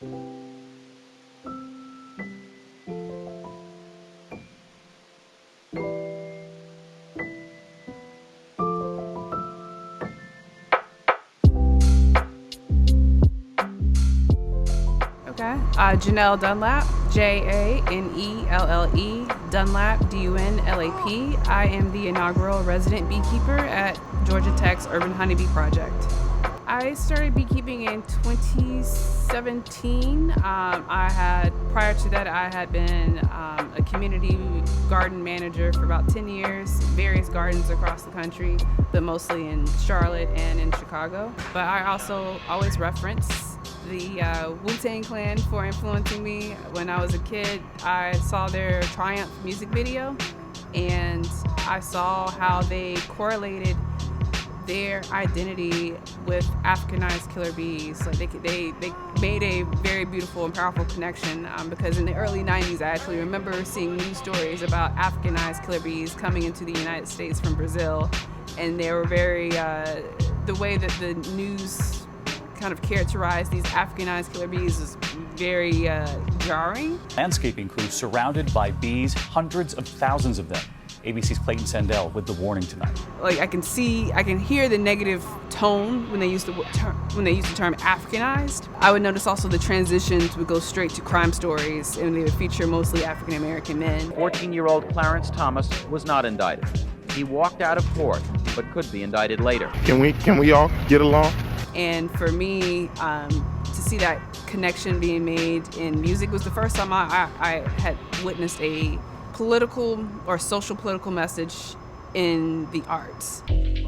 Okay. Janelle Dunlap, Janelle Dunlap, Dunlap. I am the inaugural resident beekeeper at Georgia Tech's Urban Honeybee Project. I started beekeeping in 2017. Prior to that, I had been a community garden manager for about 10 years, various gardens across the country, but mostly in Charlotte and in Chicago. But I also always reference the Wu-Tang Clan for influencing me. When I was a kid, I saw their Triumph music video, and I saw how they correlated their identity with Africanized killer bees. Like they made a very beautiful and powerful connection because in the early 90s, I actually remember seeing news stories about Africanized killer bees coming into the United States from Brazil, and they were very, the way that the news kind of characterized these Africanized killer bees is very jarring. Landscaping crews surrounded by bees, hundreds of thousands of them. ABC's Clayton Sandell with the warning tonight. Like I can hear the negative tone when they use the term Africanized. I would notice also the transitions would go straight to crime stories, and they would feature mostly African American men. 14-year-old Clarence Thomas was not indicted. He walked out of court, but could be indicted later. Can we all get along? And for me, to see that connection being made in music was the first time I had witnessed a political or social political message in the arts. It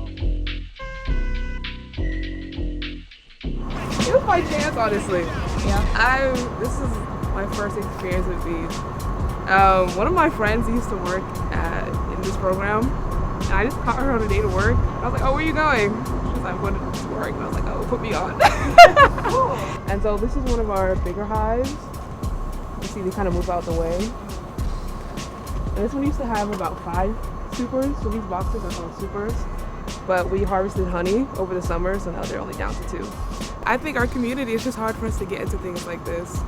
was my chance, honestly. Yeah. This is my first experience with bees. One of my friends used to work in this program, and I just caught her on a day to work. I was like, "Oh, where are you going?" She was like, "I'm going to work." And I was like, "Oh, put me on." And so this is one of our bigger hives. You see, they kind of move out the way. And this one used to have about 5 supers, so these boxes are called supers. But we harvested honey over the summer, so now they're only down to 2. I think our community, it's just hard for us to get into things like this.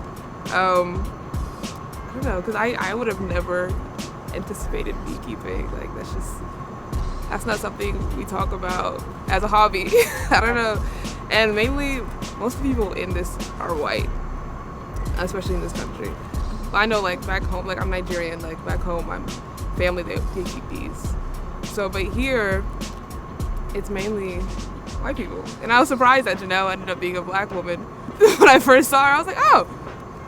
I don't know, because I would have never anticipated beekeeping. Like, that's not something we talk about as a hobby. I don't know. And mainly, most people in this are white, especially in this country. I know, like, back home, like, I'm Nigerian, like, back home, my family, they keep bees. So, but here, it's mainly white people. And I was surprised that Janelle ended up being a black woman. When I first saw her, I was like, oh,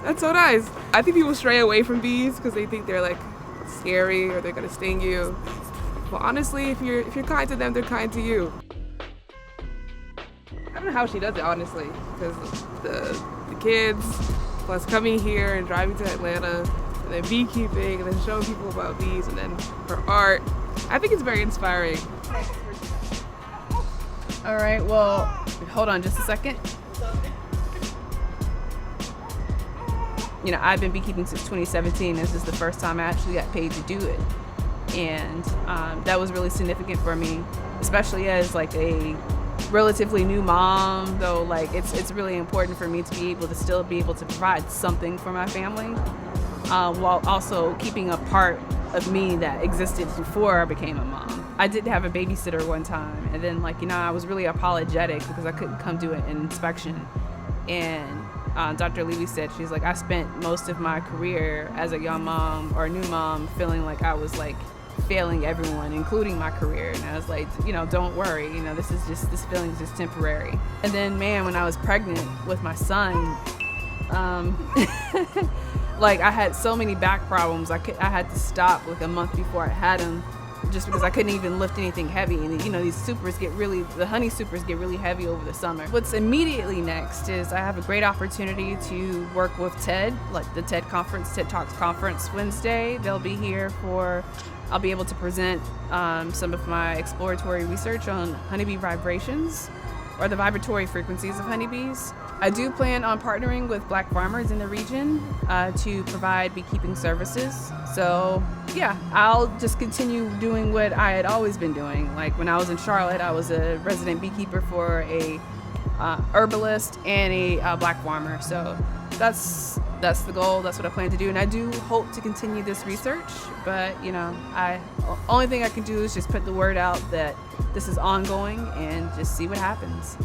that's so nice. I think people stray away from bees because they think they're, like, scary or they're gonna sting you. But honestly, if you're kind to them, they're kind to you. I don't know how she does it, honestly, because the kids, plus coming here and driving to Atlanta, and then beekeeping, and then showing people about bees, and then her art. I think it's very inspiring. All right, well, hold on just a second. You know, I've been beekeeping since 2017. This is the first time I actually got paid to do it. And that was really significant for me, especially as like a relatively new mom, though. Like it's really important for me to be able to still be able to provide something for my family, while also keeping a part of me that existed before I became a mom. I did have a babysitter one time, and then I was really apologetic because I couldn't come do an inspection. And Dr. Levy said, she's like, I spent most of my career as a young mom or a new mom feeling like I was like failing everyone, including my career. And I was like, don't worry, this feeling is just temporary. And then, man, when I was pregnant with my son, like I had so many back problems. I had to stop like a month before I had him, just because I couldn't even lift anything heavy. And the honey supers get really heavy over the summer. What's immediately next is I have a great opportunity to work with TED, like the TED Talks Conference Wednesday. They'll be here I'll be able to present some of my exploratory research on honeybee vibrations, or the vibratory frequencies of honeybees. I do plan on partnering with Black farmers in the region to provide beekeeping services. So yeah, I'll just continue doing what I had always been doing. Like when I was in Charlotte, I was a resident beekeeper for a herbalist and a black farmer. So that's the goal. That's what I plan to do, and I do hope to continue this research. But only thing I can do is just put the word out that this is ongoing and just see what happens.